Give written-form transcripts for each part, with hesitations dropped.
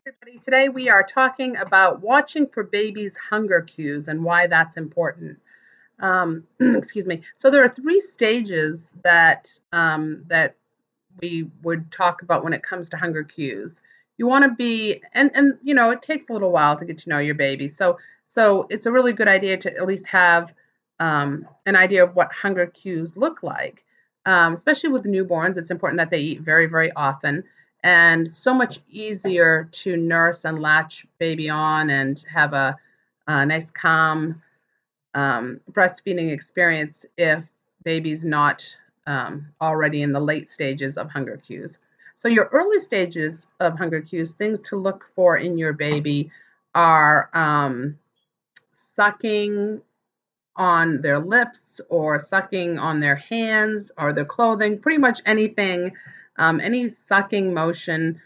Everybody. Today we are talking about watching for babies' hunger cues and why that's important. Excuse me. So there are three stages that we would talk about when it comes to hunger cues. You want to be, and it takes a little while to get to know your baby. So it's a really good idea to at least have an idea of what hunger cues look like. Especially with newborns, it's important that they eat very, very often and so much easier to nurse and latch baby on and have a nice calm breastfeeding experience if baby's not already in the late stages of hunger cues. So your early stages of hunger cues, things to look for in your baby are sucking on their lips or sucking on their hands or their clothing, pretty much anything, any sucking motion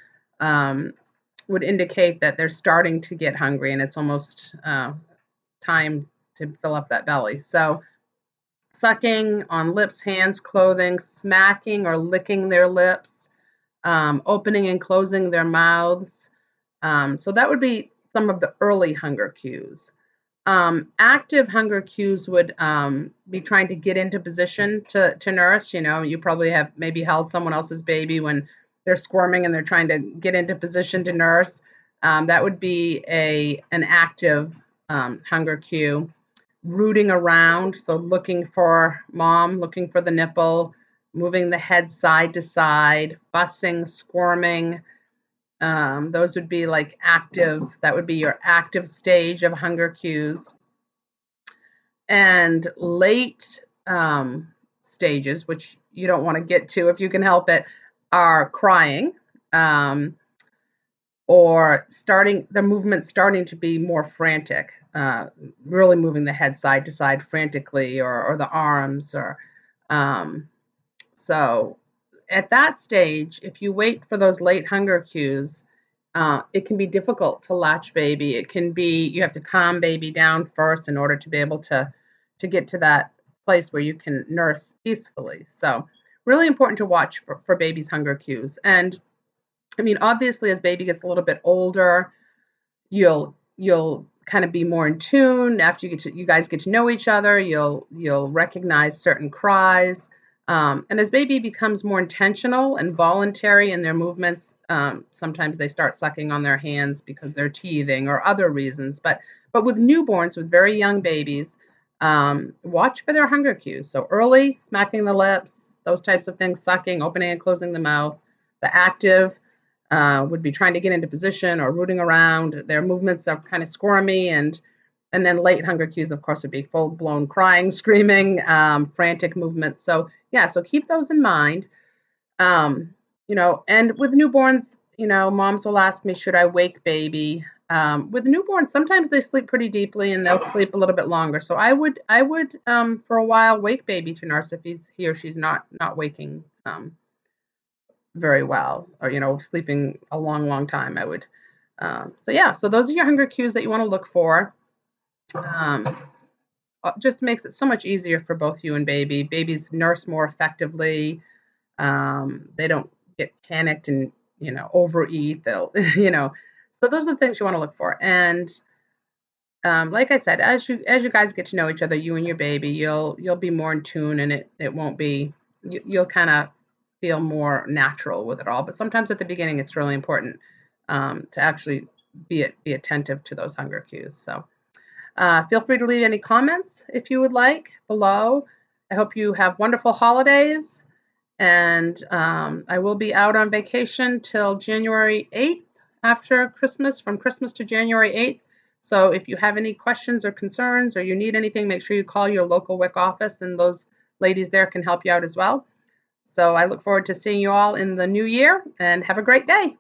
would indicate that they're starting to get hungry and it's almost time to fill up that belly. So sucking on lips, hands, clothing, smacking or licking their lips, opening and closing their mouths. So that would be some of the early hunger cues. Active hunger cues would be trying to get into position to nurse. You probably have maybe held someone else's baby when they're squirming and they're trying to get into position to nurse. That would be an active hunger cue. Rooting around, so looking for mom, looking for the nipple, moving the head side to side, fussing, squirming. Those would be like active, that would be your active stage of hunger cues. And late stages, which you don't want to get to if you can help it, are crying or the movement starting to be more frantic, really moving the head side to side frantically or the arms. So at that stage, if you wait for those late hunger cues, it can be difficult to latch baby. It can be, you have to calm baby down first in order to be able to get to that place where you can nurse peacefully. So really important to watch for baby's hunger cues. And I mean, obviously, as baby gets a little bit older, you'll kind of be more in tune after you guys get to know each other. You'll recognize certain cries. And as baby becomes more intentional and voluntary in their movements, sometimes they start sucking on their hands because they're teething or other reasons. But with newborns, with very young babies, watch for their hunger cues. So early, smacking the lips, those types of things, sucking, opening and closing the mouth. The active would be trying to get into position or rooting around. Their movements are kind of squirmy, and then late hunger cues, of course, would be full-blown crying, screaming, frantic movements. So yeah, so keep those in mind. And with newborns, moms will ask me, should I wake baby? With newborns, sometimes they sleep pretty deeply and they'll sleep a little bit longer. So I would for a while wake baby to nurse if he or she's not waking very well, or sleeping a long time. I would. So those are your hunger cues that you want to look for. Just makes it so much easier for both you and baby. Babies nurse more effectively. They don't get panicked and overeat. They'll So those are the things you want to look for. And like I said, as you guys get to know each other, you and your baby, you'll be more in tune, and it won't be. You'll kind of feel more natural with it all. But sometimes at the beginning, it's really important to actually be attentive to those hunger cues. So feel free to leave any comments if you would like below. I hope you have wonderful holidays. And I will be out on vacation till January 8th after Christmas, from Christmas to January 8th. So if you have any questions or concerns or you need anything, make sure you call your local WIC office, and those ladies there can help you out as well. So I look forward to seeing you all in the new year, and have a great day.